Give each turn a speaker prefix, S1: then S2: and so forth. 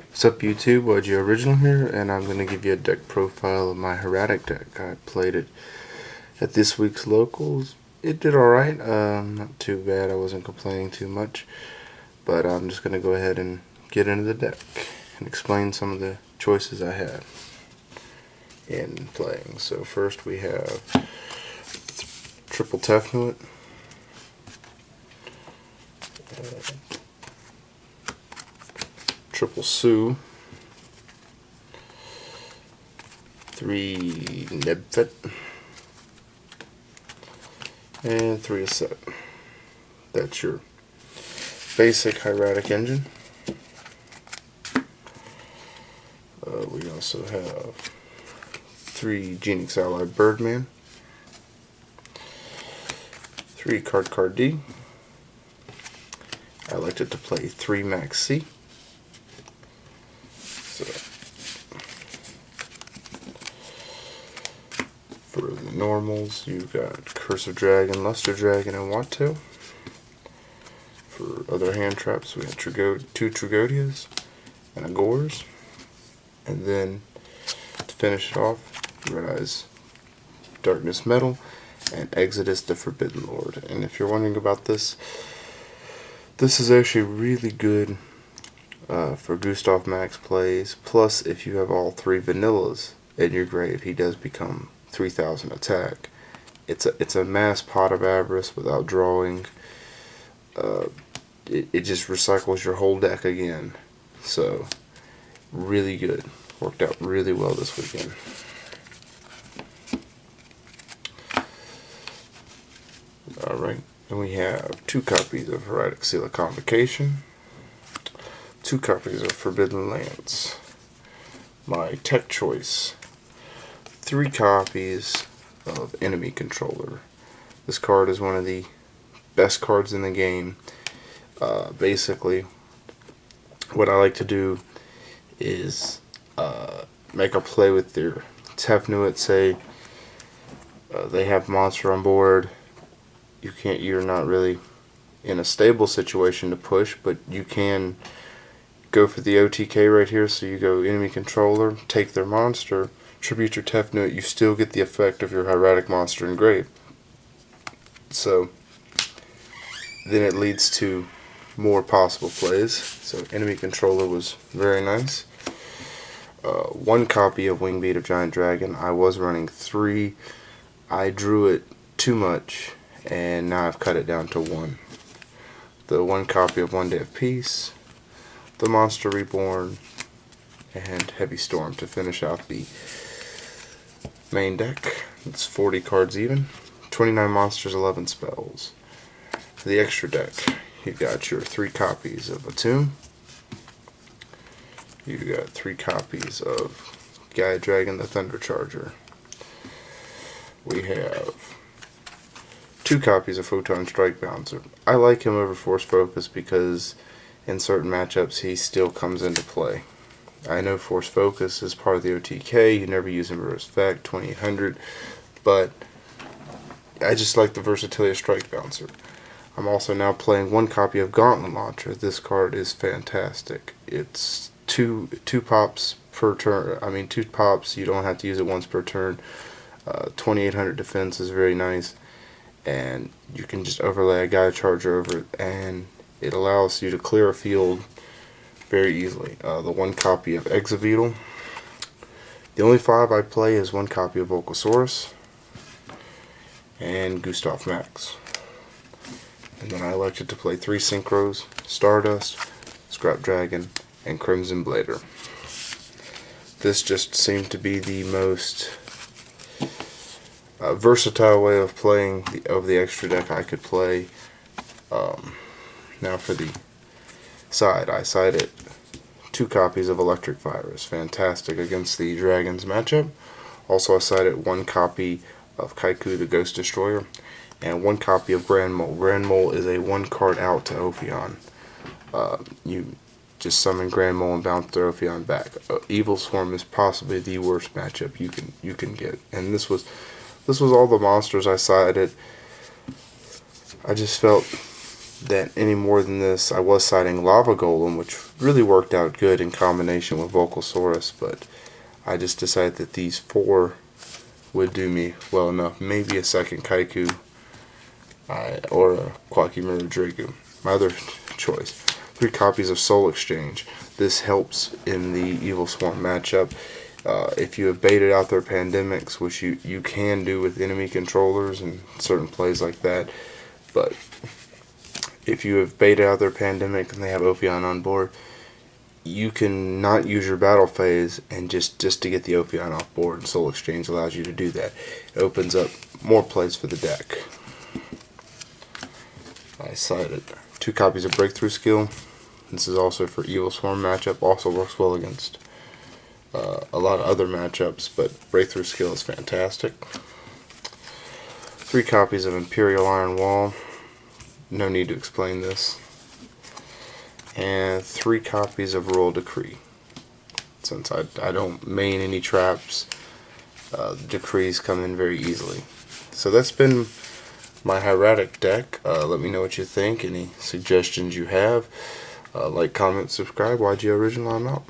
S1: What's up YouTube, YG Original here, and I'm going to give you a deck profile of my Hieratic deck. I played it at this week's locals. It did alright, not too bad, I wasn't complaining too much, but I'm just going to go ahead and get into the deck and explain some of the choices I had in playing. So first we have triple Tefnuit, triple Sue, 3 Nebfet, and 3 Asset. That's your basic Hieratic engine. We also have 3 Genix Allied Birdman, 3 Card D. I elected to play 3 Max C. So, for the normals, you've got Cursive Dragon, Luster Dragon, and Wattail. For other hand traps, we have 2 Trigodias and a Gores. And then, to finish it off, Red Eyes Darkness Metal and Exodus the Forbidden Lord. And if you're wondering about this is actually really good for Gustav Max plays. Plus, if you have all 3 vanillas in your grave, he does become 3000 attack. It's a mass Pot of Avarice without drawing. It just recycles your whole deck again. So, really good. Worked out really well this weekend. Alright, then we have 2 copies of Hieratic Seal of Convocation, 2 copies of Forbidden Lance, my tech choice, 3 copies of Enemy Controller. This card is one of the best cards in the game. Basically, what I like to do is make a play with their Tefnuit. Say they have monster on board. You're not really in a stable situation to push, but you can go for the OTK right here. So you go Enemy Controller, take their monster, tribute your Tefnuit, you still get the effect of your Hieratic monster in grave. So then it leads to more possible plays. So Enemy Controller was very nice. 1 copy of Wingbeat of Giant Dragon. I was running 3. I drew it too much, and now I've cut it down to 1. The 1 copy of One Day of Peace, the Monster Reborn, and Heavy Storm to finish out the main deck. It's 40 cards even. 29 monsters, 11 spells. For the extra deck, you've got your 3 copies of Atum. You've got 3 copies of Gaia Dragon the Thunder Charger. We have 2 copies of Photon Strike Bouncer. I like him over Force Focus because in certain matchups he still comes into play. I know Force Focus is part of the OTK, you never use him for his effect, 2800, but I just like the versatility of Strike Bouncer. I'm also now playing 1 copy of Gauntlet Launcher. This card is fantastic. It's 2 pops per turn. I mean 2 pops, you don't have to use it once per turn. 2800 defense is very nice, and you can just overlay a Gaia Charger over it, and it allows you to clear a field very easily. The 1 copy of Exabeetle. The only 5 I play is 1 copy of Volcasaurus and Gustav Max. And then I elected to play 3 Synchros, Stardust, Scrap Dragon, and Crimson Blader. This just seemed to be the most versatile way of playing the extra deck I could play. Now for the side, I sided 2 copies of Electric Virus, fantastic against the Dragons matchup. Also I sided 1 copy of Kaiku the Ghost Destroyer, and 1 copy of Grand Mole. Grand Mole is a 1 card out to Ophion. You just summon Grand Mole and bounce the Ophion back. Evil Swarm is possibly the worst matchup you can get, and this was all the monsters I sided. I just felt that any more than this. I was citing Lava Golem, which really worked out good in combination with Volcasaurus, but I just decided that these 4 would do me well enough. Maybe a second Kaiku or a Quackimura Dragu. My other choice. 3 copies of Soul Exchange. This helps in the Evil Swarm matchup. If you have baited out their pandemics, which you can do with enemy controllers and certain plays like that, but if you have baited out their pandemic and they have Ophion on board, you can not use your battle phase and just to get the Ophion off board, and Soul Exchange allows you to do that. It opens up more plays for the deck. I cited 2 copies of Breakthrough Skill. This is also for Evil Swarm matchup. Also works well against a lot of other matchups, but Breakthrough Skill is fantastic. 3 copies of Imperial Iron Wall. No need to explain this. And 3 copies of Royal Decree. Since I don't main any traps, decrees come in very easily. So that's been my Hieratic deck. Let me know what you think, any suggestions you have. Like, comment, subscribe. YG Original, I'm out.